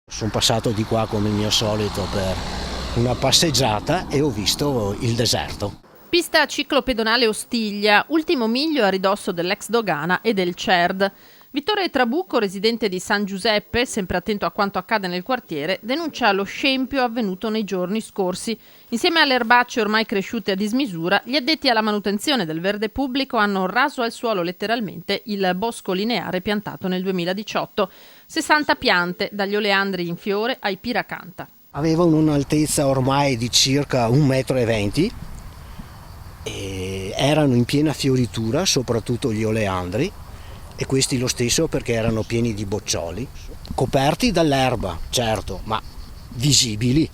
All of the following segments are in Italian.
Sono passato di qua come il mio solito per una passeggiata e ho visto il deserto. Pista ciclopedonale Ostiglia, ultimo miglio a ridosso dell'ex dogana e del CERD. Vittore Trabucco, residente di San Giuseppe, sempre attento a quanto accade nel quartiere, denuncia lo scempio avvenuto nei giorni scorsi. Insieme alle erbacce ormai cresciute a dismisura, gli addetti alla manutenzione del verde pubblico hanno raso al suolo letteralmente il bosco lineare piantato nel 2018. 60 piante, dagli oleandri in fiore ai piracanta. Avevano un'altezza ormai di circa 1,20 m e erano in piena fioritura, soprattutto gli oleandri, e questi lo stesso perché erano pieni di boccioli, coperti dall'erba, certo, ma visibili.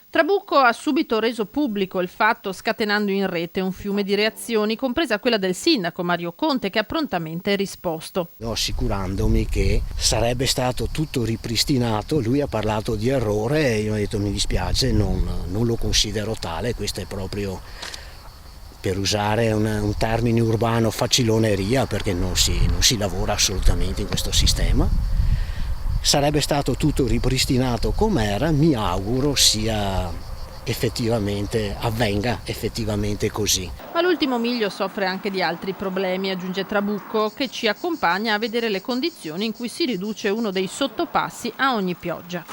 Trabucco ha subito reso pubblico il fatto, scatenando in rete un fiume di reazioni, compresa quella del sindaco Mario Conte, che ha prontamente risposto. Assicurandomi che sarebbe stato tutto ripristinato, lui ha parlato di errore e io ho detto mi dispiace, non lo considero tale, questo è proprio, per usare un termine urbano, faciloneria, perché non si lavora assolutamente in questo sistema. Sarebbe stato tutto ripristinato com'era, mi auguro avvenga effettivamente così. Ma l'ultimo miglio soffre anche di altri problemi, aggiunge Trabucco, che ci accompagna a vedere le condizioni in cui si riduce uno dei sottopassi a ogni pioggia.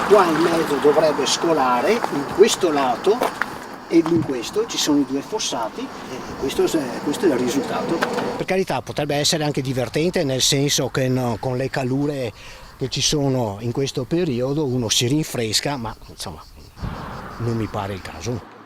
Qua in mezzo dovrebbe scolare, in questo lato ed in questo ci sono i due fossati e questo è il risultato. Per carità, potrebbe essere anche divertente, nel senso che con le calure che ci sono in questo periodo uno si rinfresca, ma insomma non mi pare il caso.